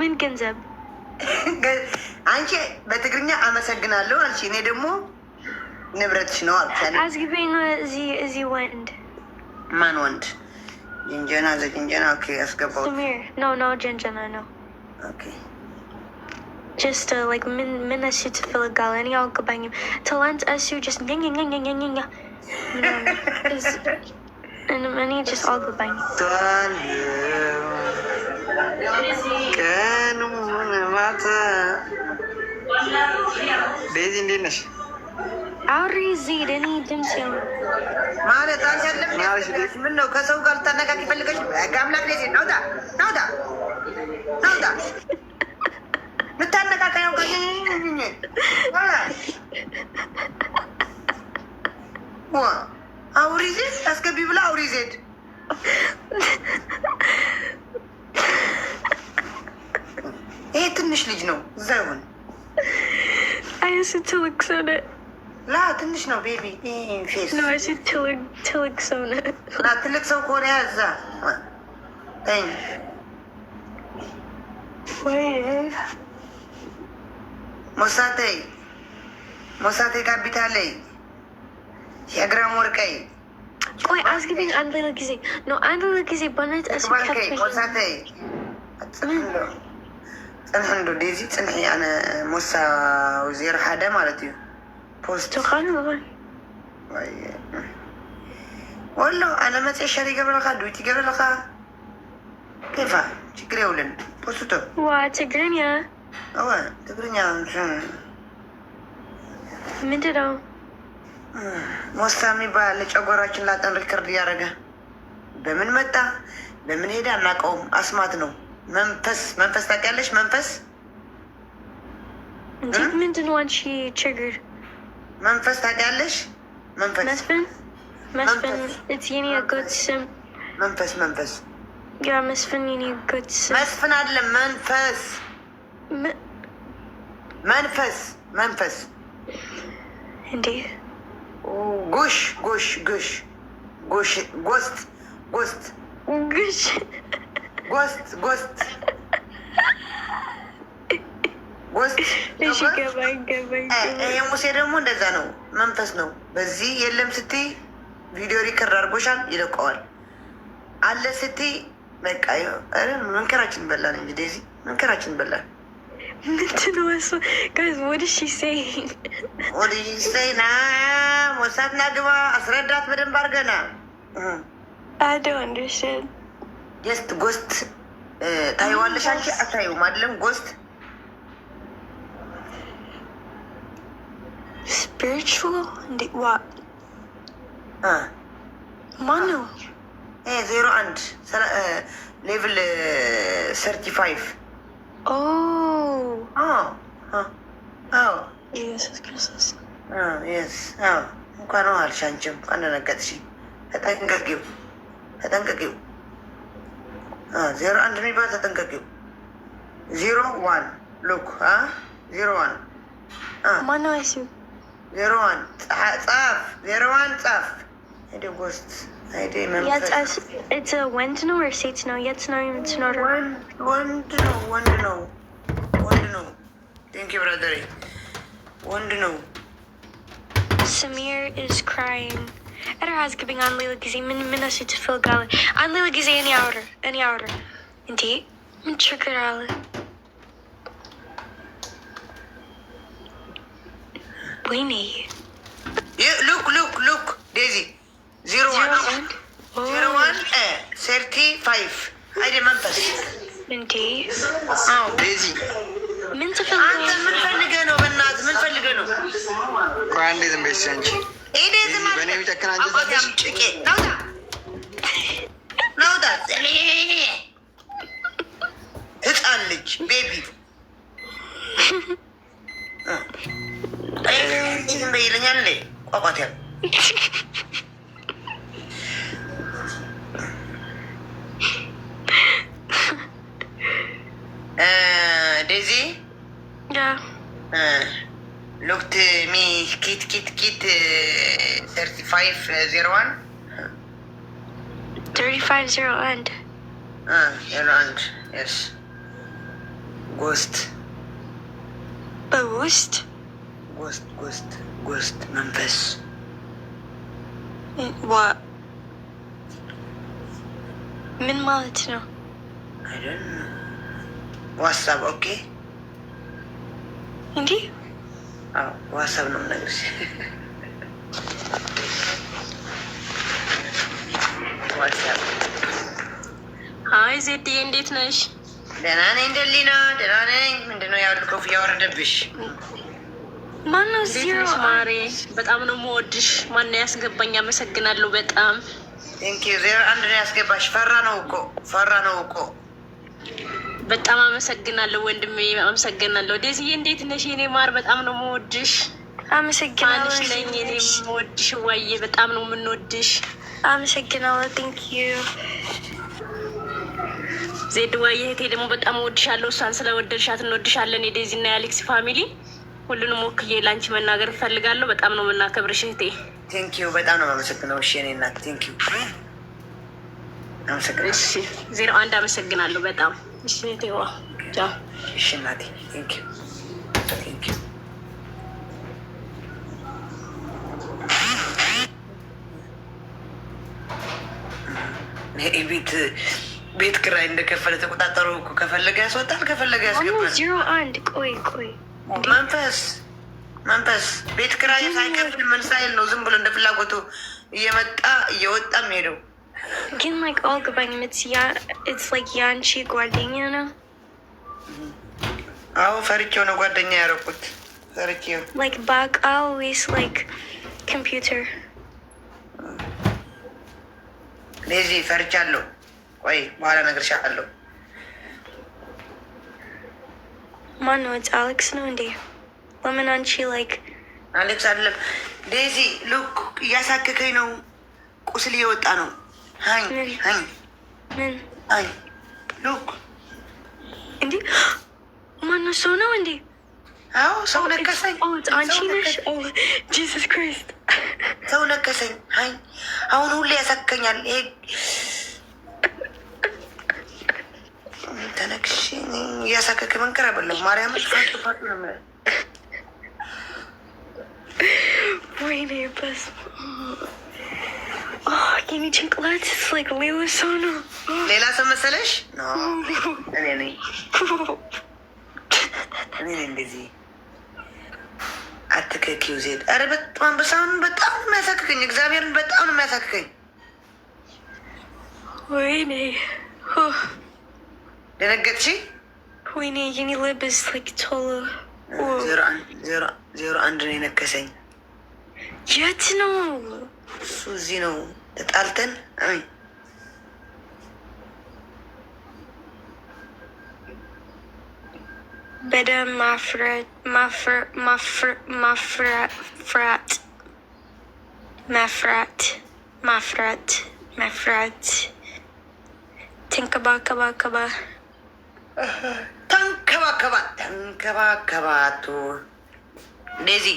ምን ገንዘብ አንቺ በትግርኛ አመሰግናለሁ አልሽ፣ እኔ ደግሞ ንብረትሽ ነው አልኩ። አዝግቤኝ እዚ ወንድ ማን ወንድ? ጅንጀና ዘጅንጀና። ኦኬ አስገባው። ኖ ጅንጀና ነው። ኦኬ just like ምን እሱ ትፈልጋለህ? እኔ አልገባኝም። ትላንት እሱ just ኛኛኛኛኛኛ እኔ just አልገባኝም። ቀኑ ማታ ዴዚ እንዴት ነሽ? አውሪ ዜድ እኔ ድምፅ ማለት አልቻለም። ምን ነው ከሰው ጋር ልታነቃቂ ፈልገሽ? አምላክ ዴዚ ናውጣ ናውጣ ናውጣ ልታነቃቃየው አውሪ ዜድ አስገቢ ብላ አውሪ ዜድ ይሄ ትንሽ ልጅ ነው። እዛ ይሆን አይስ ትልቅ ሰው ነህ። ላ ትንሽ ነው ቤቢ ፌስ ነው። አይስ ትልቅ ሰው ነህ። ላ ትልቅ ሰው ከሆነ ያዛ ተኝ ወይ ሞሳቴ ካፒታለይ የግራም ወርቀይ ቆይ አስግቢኝ አንድ ጊዜ ነው። አንድ ጊዜ በነት እስባልከይ ሞሳቴ ፅንሕ እንዶ ዴዚ ፅንሒ ኣነ ሞሳ ዜሮ ሓደ ማለት እዩ ፖስት ወሎ ኣነ መፅ ሸር ይገብረልካ ዱይቲ ይገብረልካ ከይፋ ችግር የብልን ፖስቶ ዋ ትግርኛ እወ ትግርኛ ምንድን ነው ሞሳ የሚባል ጨጓራችን ላጠን ሪከርድ እያደረገ በምን መጣ በምን ሄደ አናውቀውም። አስማት ነው። መንፈስ ታውቂያለሽ? መንፈስ ምንድን ነው? አንቺ ችግር መንፈስ ታውቂያለሽ? መስፍን የኔ አጎት ስም መንፈስ ያ መስፍን የኔ አጎት ስም መስፍን አይደለም መንፈስ እንዴ ጎሽ ጎስት ይሄ ሙሴ ደግሞ እንደዛ ነው። መንፈስ ነው። በዚህ የለም ስትይ ቪዲዮ ሪከርድ አድርጎሻል፣ ይለቀዋል። አለ ስትይ በቃ መንከራችን በላን እንጂ ዴዚ መንከራችን በላን። ምንድን ነው እሱ? ጋይዝ ወዲሽ ና ሞሳት ና ግባ አስረዳት በደንብ አድርገና አዶ አንደርሽን ጀስት ጎስት ታይዋለሽ አንቺ አታይውም አይደለም? ጎስት ስፒሪቹዋል እንዴ ዋ ማን ነው? 01 ሌቭል 35 ኢየሱስ ክርስቶስ እንኳን ነው አልሽ። አንቺም እንኳን ደነገጥሽ። ተጠንቀቂው 01 የሚባል ተጠንቀቂው። 01 ሉክ 01 ማነው? አይሱ 01 ጻፍ 01 ጻፍ ሄደ ጎስት ሄደ መንፈስ ወንድ ነው ወይ ሴት ነው? የት ነው የምትኖረው? ወንድ ነው። ቴንክ ዩ ብራዘር። ወንድ ነው። Samir is crying. እረ አዝግብኝ አንድ ሌላ ጊዜ ምን እሱ ትፈልጋለህ? አንድ ሌላ ጊዜ እኔ አውራ እንዴ ምን ችግር አለ? ወይኔ ሉክ ዴዚ 01 35 አይደ መንፈስ እንዴ ዴዚ ምን ትፈልጋለህ? አንተ ምን ፈልገህ ነው? በእናትህ ምን ፈልገህ ነው? አንዴ ዝም በይ አንቺ። በእኔ የሚጨክን አንጀት አለሽ? ናውጣ ህፃን ልጅ ቤቢ ይለኛል እንዴ ቋቋት ያለ ዴዚ looked me kit 3501 3501 01 yes ghost መንፈስ what ምን ማለት ነው? I don't know ዋትስአፕ ኦኬ እንዴ ዋትስአፕ ነው የምነግርሽ። ዋትስአፕ ሀይ ዜድዬ እንዴት ነሽ? ደህና ነኝ ደሊና ደህና ነኝ። ምንድነው ያሉ ኮፍያ ወረደብሽ? ማነው እንዴት ነሽ ማሬ? በጣም ነው የምወድሽ። ማነው ያስገባኝ? አመሰግናለሁ በጣም ቴንኪዩ። 01 ነው ያስገባሽ። ፈራ ነው እኮ በጣም አመሰግናለሁ ወንድሜ፣ አመሰግናለሁ። ዴዚዬ እንዴት ነሽ የኔ ማር? በጣም ነው የምወድሽ። አመሰግናለሁ ነኝ እኔ የምወድሽ ዋዬ፣ በጣም ነው የምንወድሽ። አመሰግናለሁ። ቴንክ ዩ ዜድ ዋዬ እህቴ ደግሞ በጣም እወድሻለሁ። እሷን ስለወደድሻት እንወድሻለን። የዴዚ እና የአሌክስ ፋሚሊ ሁሉንም ወክዬ ላንቺ መናገር እፈልጋለሁ። በጣም ነው የምናከብርሽ እህቴ። ቴንኪዩ። በጣም ነው የማመሰግነው። እሺ የኔ እናት ቴንኪዩ። አመሰግናለሁ። እሺ 01 አመሰግናለሁ በጣም እሺ እህቴዋ ቻው። እሺ እናቴ ቴንኪዩ። ቤት ክራይ እንደከፈለ ተቆጣጠሩ እኮ። ከፈለገ ያስወጣል፣ ከፈለገ ያስገባል። 01 ቆይ መንፈስ ቤት ክራይ ሳይከፍል ምን ሳይል ነው ዝም ብሎ እንደ ፍላጎቱ እየመጣ እየወጣ የሚሄደው። ግን like አልገባኝም። it's like ያንቺ ጓደኛ ነው? አዎ ፈርቼው ነው ጓደኛ ያደረኩት። ፈርቼው like በአካል ወይስ like ኮምፒውተር? ሌዚ ፈርቻለሁ። ቆይ በኋላ እነግርሻለሁ። ማነው? አሌክስ ነው እንዴ? ለምን አንቺ like አሌክስ አይደለም ዴዚ። ሉክ እያሳከከኝ ነው። ቁስል እየወጣ ነው። ሀኝ ምን ሉክ እንዴ? ማነው? ሰው ነው እንዴ? አዎ ሰው ነከሰኝ። አንቺ ነሽ? ጂሰስ ክራይስት ሰው ነከሰኝ። ሀኝ አሁን ሁሌ ያሳከኛል። ይሄ ተነክሽ እያሳከከ መንከር አበለው ማርያም ፋቱ ነው የምልህ። ወይኔ በስመ አብ የኔ ጭንቅላት like ሌላ ሰው ነው። ሌላ ሰው መሰለሽ? እኔ ነኝ እንደዚህ አትከኪው ዜድ። ኧረ በጣም በሳሁን በጣም ነው የሚያሳክከኝ። እግዚአብሔርን በጣም ነው የሚያሳክከኝ። ወይኔ ደነገጥሽ? ወይኔ የኔ ልብስ like ቶሎ 01 ነው የነከሰኝ። የት ነው እሱ? እዚህ ነው ተጣልተን። በደም ማፍራት ተንከባከባቱ። ዴዚ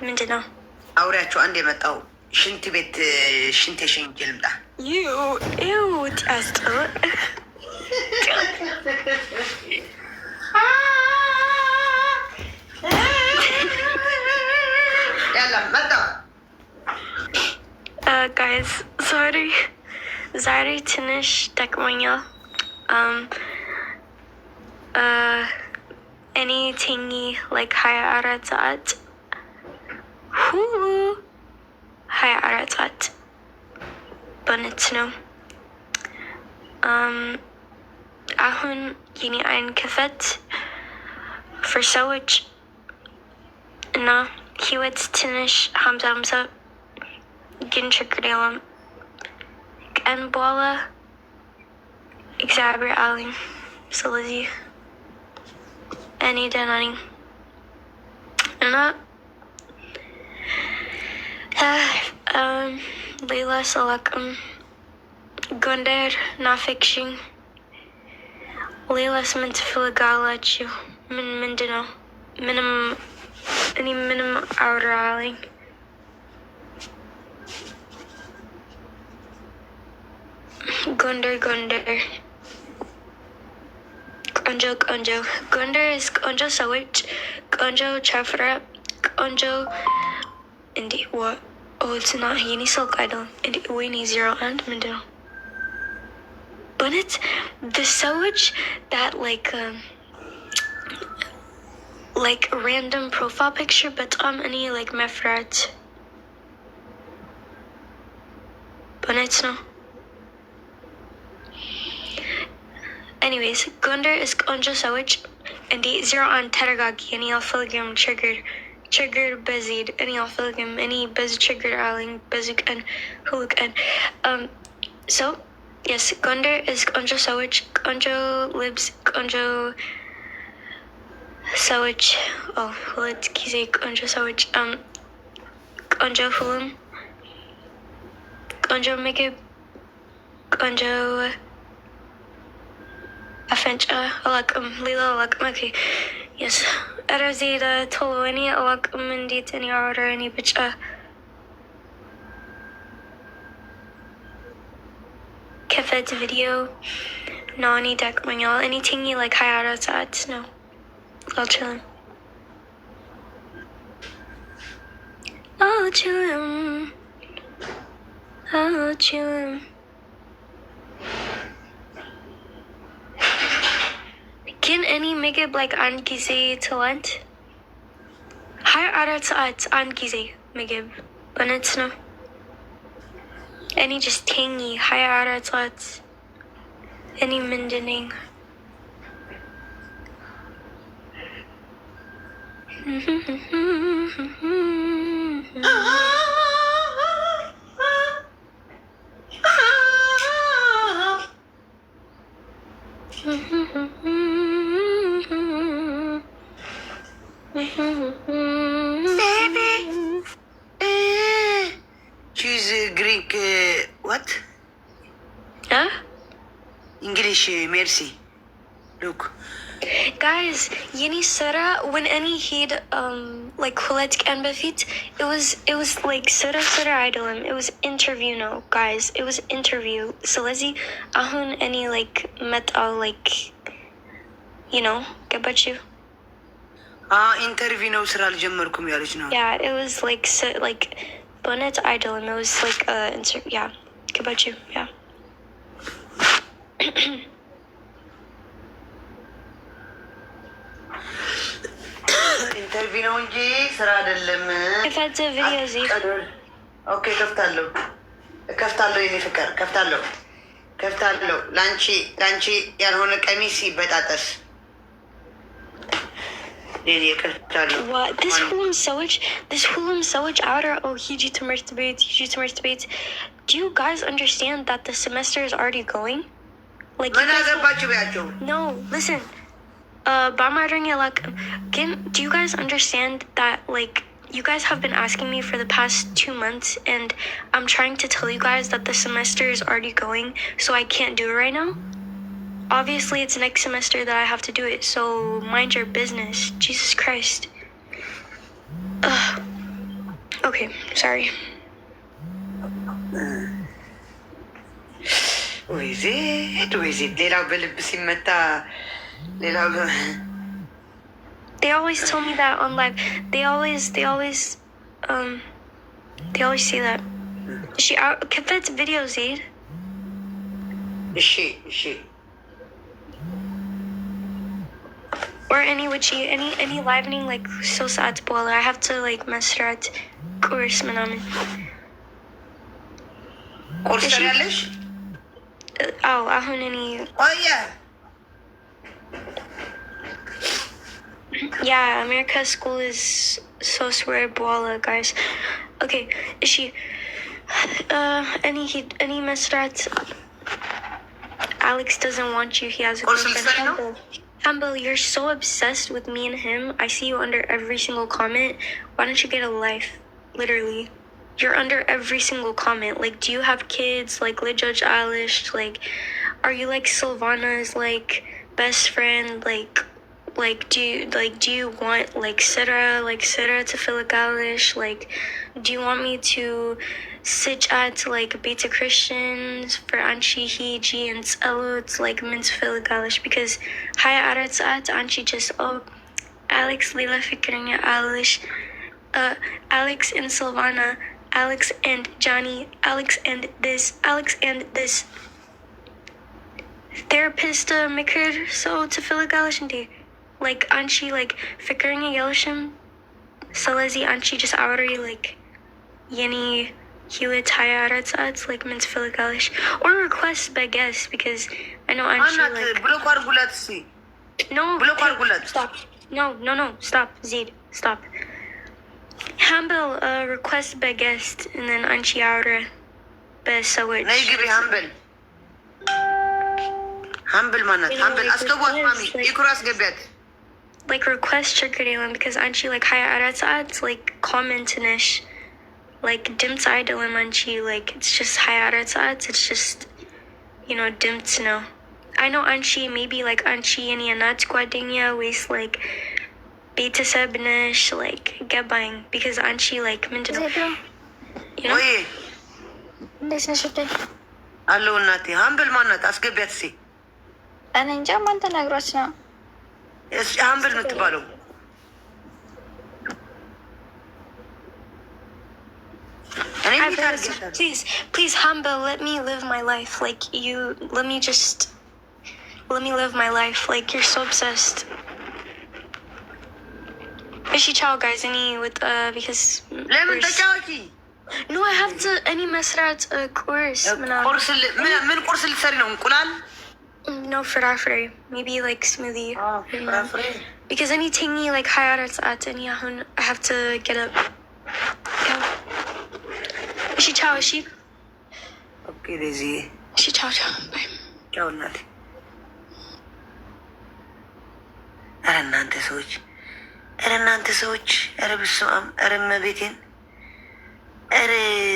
ምንድን ነው? አውሪያቸው አንድ የመጣው ሽንት ቤት ሽንት የሸኝቼ ልምጣ። ያስጠላ። ያላ መጣ። ጋይዝ ዛሬ ትንሽ ደክሞኛል። እኔ ተኝ like 24 ሰዓት 24 ሰዓት በእውነት ነው። አሁን የኔ አይን ክፈት for ሰዎች እና ህይወት ትንሽ 50 ግን ችግር የለም። ቀን በኋላ እግዚአብሔር አለኝ። ስለዚህ እኔ ደህና ነኝ እና ሌላ ሰላቅም ጎንደር ናፍቅሽኝ። ሌላስ ምን ትፈልጋላችሁ? ምንድን ነው? ምንም አውራለኝ። ጎንደር ቆንጆ ጎንደር ቆንጆ ሰዎች፣ ቆንጆ ጨፍራ፣ ቆንጆ እንዴ ኦልትና የኔ ስልክ አይደለም እንዴ ወይኔ 01 ምንድን ነው? በእውነት the ሰዎች that like random profile picture በጣም እኔ like መፍራት በእውነት ነው። anyways ጎንደር ቆንጆ ሰዎች እንዴ 01 ተረጋጊ። እኔ አልፈልግም ችግር በዚህ እኔ አልፈልግም። እኔ በዚህ ችግር አለኝ በዚህ ቀን ሁሉ ቀን so yes ጎንደር ቆንጆ ሰዎች፣ ቆንጆ ልብስ፣ ቆንጆ ሰዎች ሁለት ጊዜ ቆንጆ ሰዎች፣ ቆንጆ ሁሉም፣ ቆንጆ ምግብ፣ ቆንጆ አፈንጫ አላቅም፣ ሌላ አላቅም። ኦኬ የስ ኧረ ዜዳ ቶሎ እኔ አላቅም እንዴት እኔ አወራ እኔ ብቻ ከፈት ቪዲዮ ነው። እኔ ደክሞኛል። እኔ ትኝ like 24 ሰዓት ነው። አልችልም ግን እኔ ምግብ like አንድ ጊዜ ትላንት 24 ሰዓት አንድ ጊዜ ምግብ በእውነት ነው። እኔ just ተኝ 24 ሰዓት እኔ ምንድን ነኝ? She's Greek. What? Huh? English. Merci. Look. Guys, የኔ ስራ when any head like ሁለት ቀን በፊት it was like ስራ አይደለም, it was interview ነው guys, it was interview. ስለዚህ አሁን እኔ like መጣው like you know ገባችሁ? ኢንተርቪው ነው ስራ አልጀመርኩም ያለች ነው። Yeah, it was like በእውነት አይደለም, it was like yeah ገባችሁ? Yeah. ኢንተርቪው ነው እንጂ ስራ አይደለም። ከፈት ቪዲዮ እዚህ ኦኬ ከፍታለሁ የኔ ፍቅር ከፍታለሁ። ላንቺ ያልሆነ ቀሚስ ይበጣጠስ የኔ ከፍታለሁ። this ሁሉም ሰዎች አውራ ሂጂ ትምህርት ቤት. Do you guys understand that the semester is already going? Like ምን አገባችሁ ቢያቸው? No, listen. በአማርኛ አላውቅም ግን do you guys understand that like you guys have been asking me for the past 2 months and I'm trying to tell you guys that the semester is already going, so I can't do it right now? Obviously it's next semester that I have to do it, so mind your business. Jesus Christ. Okay, sorry. ወይ ዜድ ሌላው በልብ ሲመታ ሌላው They always tell me that on live. They always say that. She ከፈት video ዜድ እሺ or any livening like so sad በኋላ I have to like መስራት ቁርስ ምናምን ቁርስ ያለሽ አሁን እኔ yeah America school is so swear በኋላ guys. Okay እሺ any መስራት Alex doesn't want you. He has a girlfriend. Humble, you're so obsessed with me and him. I see you under every single comment. Why don't you get a life? Literally. you're under every single comment. Like, do you have kids? Like, Judge Alish? Like, are you like Silvana's like best friend? Like, do you want like Sarah to Philip Alish? Like, do you want me to sit at like Beta Christians for Anchi Hiji and Elo to like mint Philip Alish? Because Haya Arat at Anchi just Alex Lila Fikrinya Alish, Alex and Silvana, Alex and Johnny, Alex and this therapist Mikir so to Philip Alish and like Anchi like Fikrinya Yelshim Salazi Anchi just outery like Yeni Hewitt Haya Arat at like mint Philip Alish or request by guest because I know Anchi like no stop. No, stop, Zed, stop. Humble request by guest and then Anchi Aura by Sawit. Humble manat, humble. Astobot mami, ikuras gebet. Like request Chirkadilan because Anchi like Haya Aratzat like commentinish. Like Dimts Idolim Anchi, like it's just Haya Aratzat, it's just Dimts no. I know Anchi, maybe like Anchi and Yanat Guadinya waste like Beta Sebnish, like Gebang, because Anchi like Minto. Oye. Hello, Nati. Humble manat, ask a Betsy. And in German, the Negros now. Yes, humble not to Please, Humble, let me live my life. Like let me live my life. Like you're so obsessed. Ishi ciao guys, any with because no, I have to any mesrat course. No frafre. Maybe like smoothie. Because any tingy like high arts at any I have to get up. Ishi ciao, Ishi. Okay, Daisy. Ishi ciao. Bye. Ciao, Nati. እናንተ ሰዎች ኧረ ብስማም ኧረ እመቤቴን ኧረ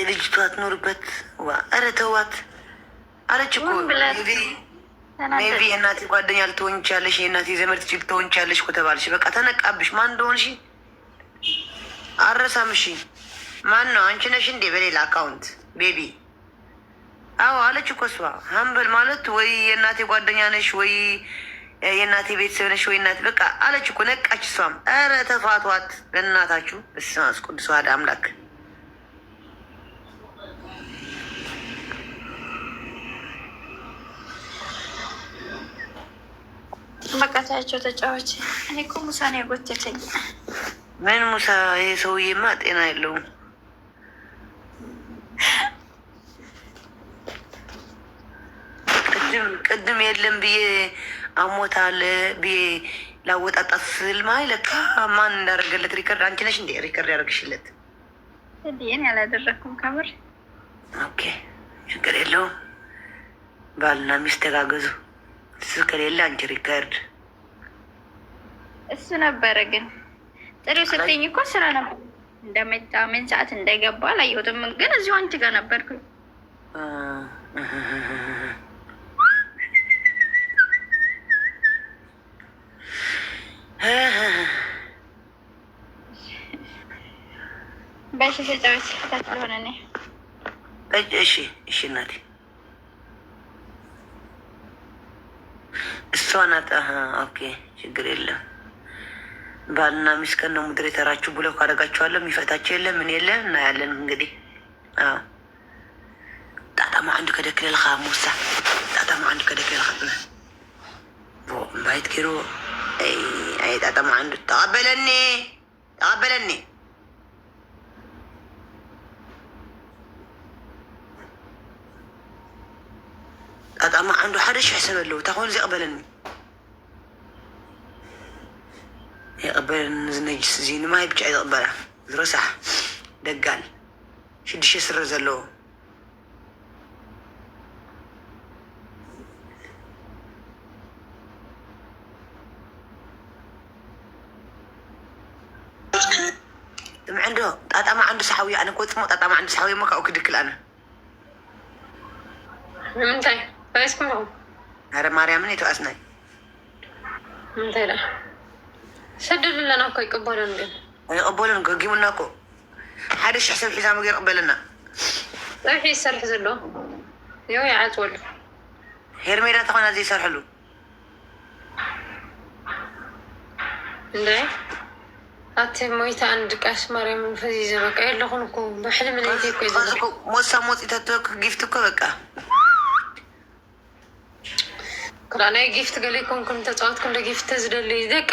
ልጅቷ ትኖርበት ኧረ ተዋት አለች እኮ ሜቢ የእናቴ ጓደኛ ልትሆኝ ቻለሽ የእናቴ ዘመድ ልትሆኝ ቻለሽ እኮ ተባልሽ በቃ ተነቃብሽ ማን እንደሆንሽ አረሳምሽ ማን ነው አንቺ ነሽ እንዴ በሌላ አካውንት ቤቢ አዎ አለች እኮ እሷ ሀምበል ማለት ወይ የእናቴ ጓደኛ ነሽ ወይ የእናቴ ቤተሰብ ነሽ ወይ እናቴ በቃ አለች እኮ ነቃች እሷም ኧረ ተፋቷት በእናታችሁ በስመ አብ ቅዱስ ዋህድ አምላክ በቃ ታያቸው ተጫዋች እኔ እኮ ሙሳ ነው የጎተተኝ ምን ሙሳ ይሄ ሰውዬማ ጤና የለውም ቅድም የለም ብዬ አሞታል ብዬ ላወጣጣት ስልማ ለካ ማን እንዳደረገለት ሪከርድ አንቺ ነሽ እንዴ ሪከርድ ያደረግሽለት እኔ ያላደረኩም ከምር ኦኬ ችግር የለውም ባልና ሚስት ተጋገዙ እሱ ከሌለ አንቺ ሪከርድ እሱ ነበረ ግን ጥሩ ስትኝ እኮ ስራ ነበር እንደመጣ ምን ሰዓት እንደገባ አላየሁትም ግን እዚሁ አንቺ ጋር ነበርኩኝ በሽ ተጫዋች ታጥሎነ ነኝ እሺ እናቴ እሷ ናት ኦኬ ችግር የለም ባልና ሚስት ከነ ሞዴሬተራችሁ ብለው ካደረጋችኋለሁ የሚፈታችሁ የለም ምን የለ እናያለን እንግዲህ ጣጣማ አንዱ ከደክለልካ ሙሳ ጣጣማ አንዱ ከደክለልካ ባይት ኪሮ አይ ጣጣማ አንዱ ተቀበለኒ ጣጣማ አንዱ ሓደ ሽሕ ሰብ ኣለዉ እታ ኮይኑ ዘይቀበለኒ يقبل نجس زين ما يبجع يقبلها زرسح دقال شد شي سر زلو عنده طاطا ጣጣማ አንዱ ሰሓዊ ኣነ ኮፅሞ ጣጣማ አንዱ ሰሓዊ ሞ ካብኡ ክድክል ኣነ ምንታይ ባይስኩም ነው ኧረ ማርያምን የተዋስናይ ምንታይ ዳ ሰደድለና እኮ ይቅበሉን ግን ኣይቕበሉን ገጊሙና እኮ ሓደ 1,000 ሰብ ሒዛ ምግር ይቕበለና ፀብሒ ይሰርሕ ዘሎ ዮ ይዓፅወሉ ሄርሜዳ ተኾና ዘይሰርሐሉ እንደ ኣተ ሞይታ አንድ ቃስ ማርያም ፈዚዘ በቃ የለኹን እኮ ብሕልም ነይተ እኮ ይዘ ሞሳ ሞፂተቶ ጊፍት እኮ በቃ ክላ ናይ ጊፍት ገለ ይኮንኩም ተፃወትኩም ደ ጊፍት ዝደሊ ደቂ